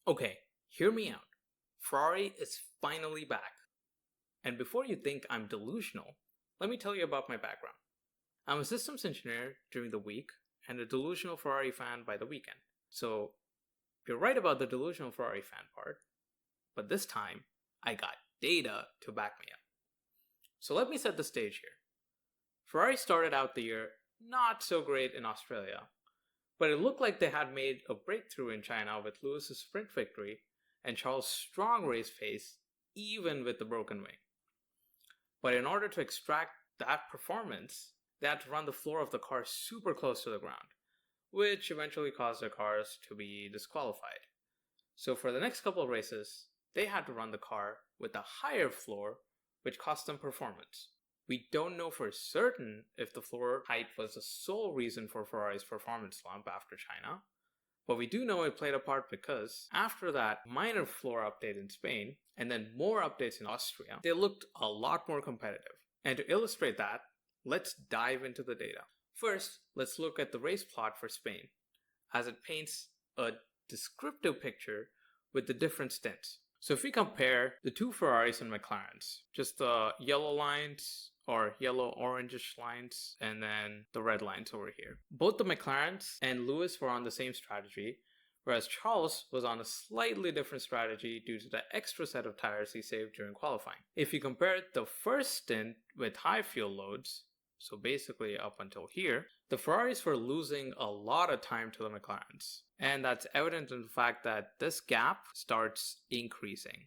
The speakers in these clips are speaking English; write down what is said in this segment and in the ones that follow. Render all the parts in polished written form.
Okay, hear me out. Ferrari is finally back. And before you think I'm delusional, let me tell you about my background. I'm a systems engineer during the week and a delusional Ferrari fan by the weekend. So you're right about the delusional Ferrari fan part, but this time I got data to back me up. So let me set the stage here. Ferrari started out the year not so great in Australia, but it looked like they had made a breakthrough in China with Lewis's sprint victory and Charles' strong race pace, even with the broken wing. But in order to extract that performance, they had to run the floor of the car super close to the ground, which eventually caused their cars to be disqualified. So for the next couple of races, they had to run the car with a higher floor, which cost them performance. We don't know for certain if the floor height was the sole reason for Ferrari's performance slump after China, but we do know it played a part because after that minor floor update in Spain and then more updates in Austria, they looked a lot more competitive. And to illustrate that, let's dive into the data. First, let's look at the race plot for Spain, as it paints a descriptive picture with the different stints. So if we compare the two Ferraris and McLarens, just the yellow lines or yellow orangish lines and then the red lines over here. Both the McLarens and Lewis were on the same strategy, whereas Charles was on a slightly different strategy due to the extra set of tires he saved during qualifying. If you compare the first stint with high fuel loads, so basically up until here, the Ferraris were losing a lot of time to the McLarens. And that's evident in the fact that this gap starts increasing.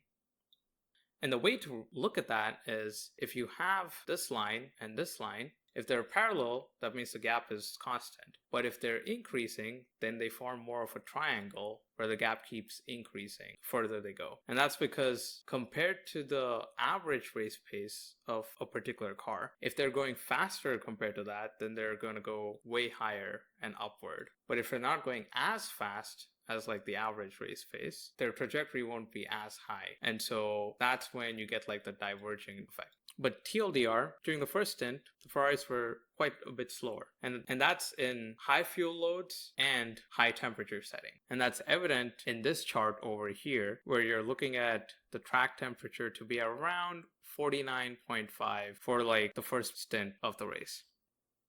And the way to look at that is if you have this line and this line, if they're parallel, that means the gap is constant. But if they're increasing, then they form more of a triangle where the gap keeps increasing further they go. And that's because compared to the average race pace of a particular car, if they're going faster compared to that, then they're going to go way higher and upward. But if they're not going as fast as like the average race pace, their trajectory won't be as high. And so that's when you get like the diverging effect. But TLDR, during the first stint, the Ferraris were quite a bit slower. And that's in high fuel loads and high temperature setting. And that's evident in this chart over here, where you're looking at the track temperature to be around 49.5 for like the first stint of the race.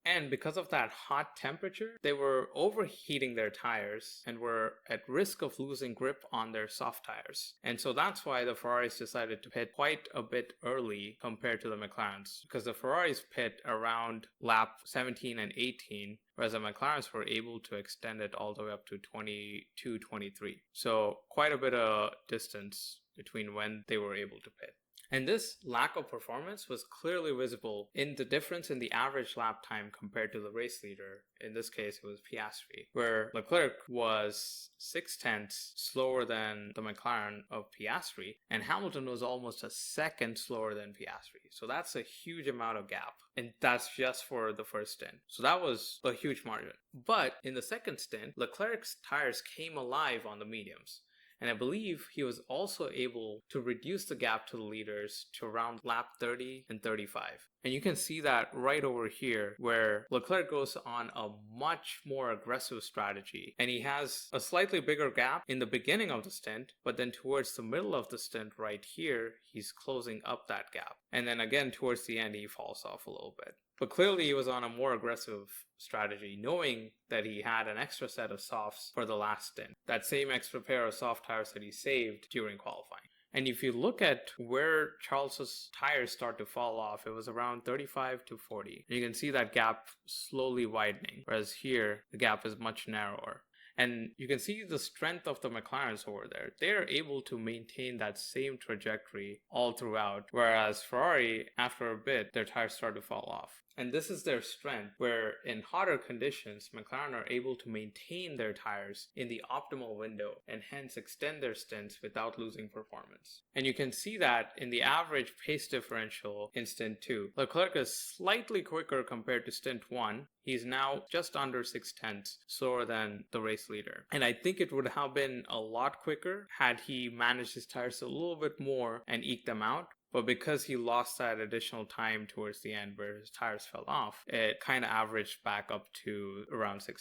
And because of that hot temperature, they were overheating their tires and were at risk of losing grip on their soft tires. And so that's why the Ferraris decided to pit quite a bit early compared to the McLarens, because the Ferraris pit around lap 17 and 18, whereas the McLarens were able to extend it all the way up to 22, 23. So quite a bit of distance between when they were able to pit. And this lack of performance was clearly visible in the difference in the average lap time compared to the race leader. In this case, it was Piastri, where Leclerc was 0.6 slower than the McLaren of Piastri, and Hamilton was almost a second slower than Piastri. So that's a huge amount of gap, and that's just for the first stint. So that was a huge margin. But in the second stint, Leclerc's tires came alive on the mediums. And I believe he was also able to reduce the gap to the leaders to around lap 30 and 35. And you can see that right over here where Leclerc goes on a much more aggressive strategy. And he has a slightly bigger gap in the beginning of the stint, but then towards the middle of the stint right here, he's closing up that gap. And then again, towards the end, he falls off a little bit. But clearly he was on a more aggressive strategy, knowing that he had an extra set of softs for the last stint. That same extra pair of soft tires that he saved during qualifying. And if you look at where Charles's tires start to fall off, it was around 35 to 40. And you can see that gap slowly widening, whereas here the gap is much narrower. And you can see the strength of the McLarens over there. They're able to maintain that same trajectory all throughout, whereas Ferrari, after a bit, their tires start to fall off. And this is their strength, where in hotter conditions, McLaren are able to maintain their tires in the optimal window and hence extend their stints without losing performance. And you can see that in the average pace differential in stint 2. Leclerc is slightly quicker compared to stint 1. He's now just under 0.6 slower than the race leader. And I think it would have been a lot quicker had he managed his tires a little bit more and eked them out. But because he lost that additional time towards the end where his tires fell off, it kind of averaged back up to around 0.6.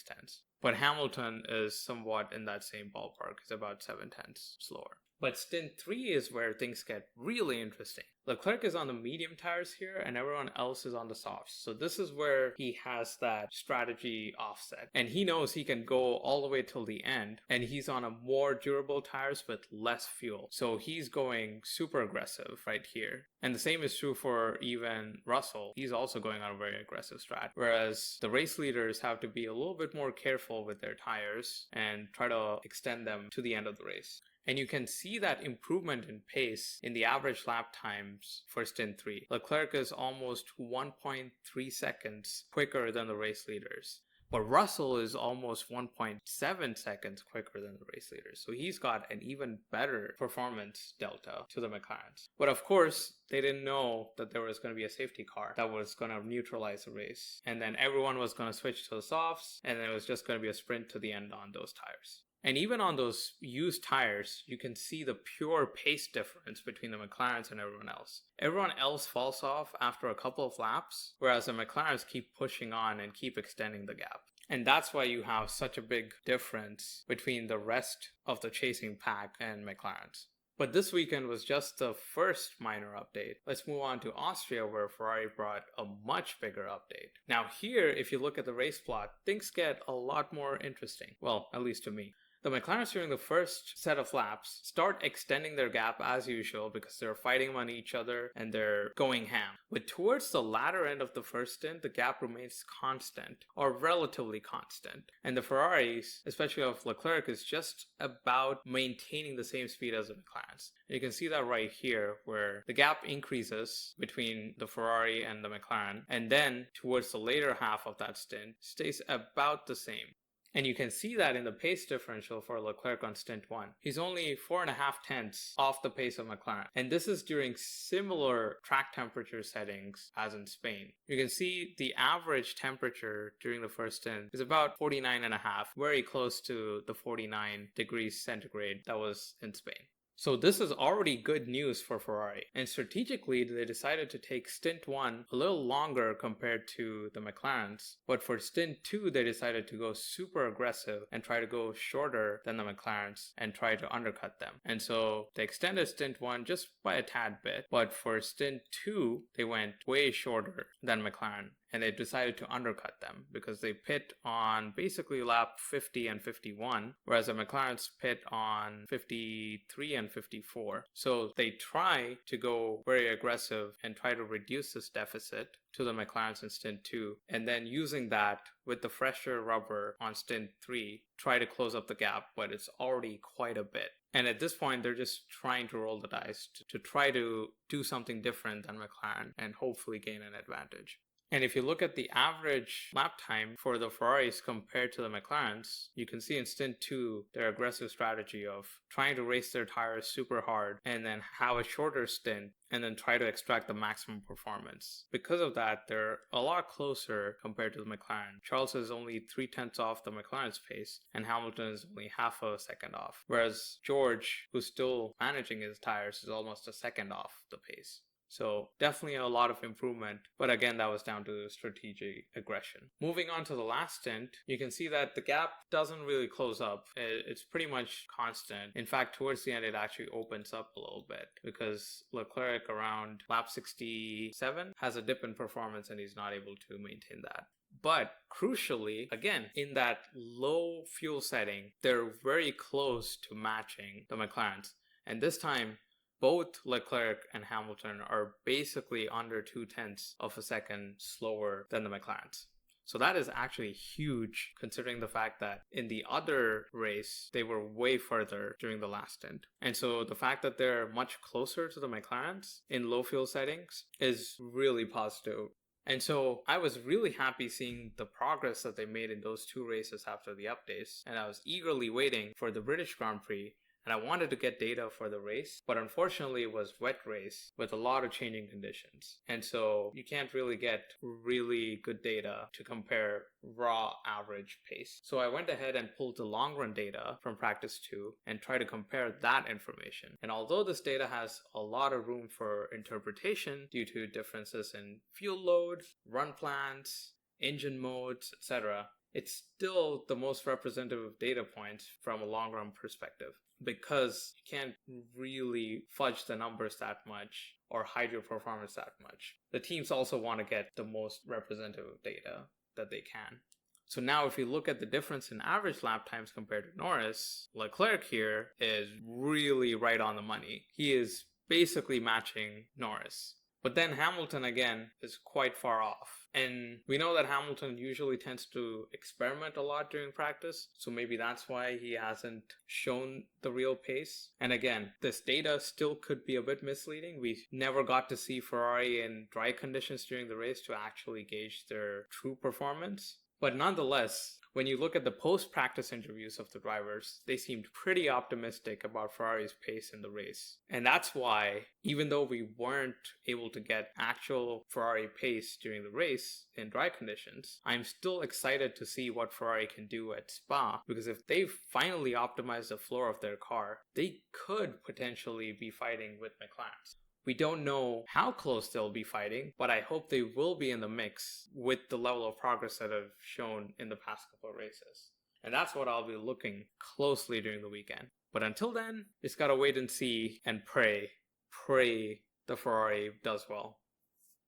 But Hamilton is somewhat in that same ballpark. It's about 7/10 slower. But stint 3 is where things get really interesting. Leclerc is on the medium tires here and everyone else is on the softs. So this is where he has that strategy offset. And he knows he can go all the way till the end and he's on a more durable tires with less fuel. So he's going super aggressive right here. And the same is true for even Russell. He's also going on a very aggressive strat. Whereas the race leaders have to be a little bit more careful with their tires and try to extend them to the end of the race. And you can see that improvement in pace in the average lap times for stint 3. Leclerc is almost 1.3 seconds quicker than the race leaders. But Russell is almost 1.7 seconds quicker than the race leaders. So he's got an even better performance delta to the McLarens. But of course, they didn't know that there was going to be a safety car that was going to neutralize the race. And then everyone was going to switch to the softs. And then it was just going to be a sprint to the end on those tires. And even on those used tires, you can see the pure pace difference between the McLarens and everyone else. Everyone else falls off after a couple of laps, whereas the McLarens keep pushing on and keep extending the gap. And that's why you have such a big difference between the rest of the chasing pack and McLarens. But this weekend was just the first minor update. Let's move on to Austria, where Ferrari brought a much bigger update. Now here, if you look at the race plot, things get a lot more interesting. Well, at least to me. The McLarens during the first set of laps start extending their gap as usual because they're fighting on each other and they're going ham. But towards the latter end of the first stint, the gap remains constant or relatively constant. And the Ferraris, especially of Leclerc, is just about maintaining the same speed as the McLarens. And you can see that right here where the gap increases between the Ferrari and the McLaren. And then towards the later half of that stint stays about the same. And you can see that in the pace differential for Leclerc on stint 1. He's only 4.5 tenths off the pace of McLaren. And this is during similar track temperature settings as in Spain. You can see the average temperature during the first stint is about 49.5, very close to the 49 degrees centigrade that was in Spain. So this is already good news for Ferrari. And strategically, they decided to take stint 1 a little longer compared to the McLarens. But for stint 2, they decided to go super aggressive and try to go shorter than the McLarens and try to undercut them. And so they extended stint 1 just by a tad bit. But for stint 2, they went way shorter than McLaren. And they decided to undercut them because they pit on basically lap 50 and 51, whereas the McLarens pit on 53 and 54. So they try to go very aggressive and try to reduce this deficit to the McLarens in stint 2, and then using that with the fresher rubber on stint 3, try to close up the gap, but it's already quite a bit. And at this point, they're just trying to roll the dice to try to do something different than McLaren and hopefully gain an advantage. And if you look at the average lap time for the Ferraris compared to the McLarens, you can see in stint 2 their aggressive strategy of trying to race their tires super hard and then have a shorter stint and then try to extract the maximum performance. Because of that, they're a lot closer compared to the McLaren. Charles is only 3 tenths off the McLaren's pace and Hamilton is only half a second off. Whereas George, who's still managing his tires, is almost a second off the pace. So definitely a lot of improvement, but again, that was down to strategic aggression. Moving on to the last stint, you can see that the gap doesn't really close up. It's pretty much constant. In fact, towards the end, it actually opens up a little bit because Leclerc around lap 67 has a dip in performance and he's not able to maintain that. But crucially, again, in that low fuel setting, they're very close to matching the McLarens. And this time, both Leclerc and Hamilton are basically under 2 tenths of a second slower than the McLarens. So that is actually huge considering the fact that in the other race, they were way further during the last stint. And so the fact that they're much closer to the McLarens in low fuel settings is really positive. And so I was really happy seeing the progress that they made in those 2 races after the updates. And I was eagerly waiting for the British Grand Prix. And I wanted to get data for the race, but unfortunately it was wet race with a lot of changing conditions. And so you can't really get really good data to compare raw average pace. So I went ahead and pulled the long run data from practice 2 and tried to compare that information. And although this data has a lot of room for interpretation due to differences in fuel load, run plans, engine modes, etc., it's still the most representative data points from a long run perspective, because you can't really fudge the numbers that much or hide your performance that much. The teams also want to get the most representative data that they can. So now if you look at the difference in average lap times compared to Norris, Leclerc here is really right on the money. He is basically matching Norris. But then Hamilton, again, is quite far off. And we know that Hamilton usually tends to experiment a lot during practice, so maybe that's why he hasn't shown the real pace. And again, this data still could be a bit misleading. We never got to see Ferrari in dry conditions during the race to actually gauge their true performance. But nonetheless, when you look at the post-practice interviews of the drivers, they seemed pretty optimistic about Ferrari's pace in the race. And that's why, even though we weren't able to get actual Ferrari pace during the race in dry conditions, I'm still excited to see what Ferrari can do at Spa, because if they finally optimize the floor of their car, they could potentially be fighting with McLaren. We don't know how close they'll be fighting, but I hope they will be in the mix with the level of progress that I've shown in the past couple of races. And that's what I'll be looking closely during the weekend. But until then, just gotta wait and see and pray the Ferrari does well.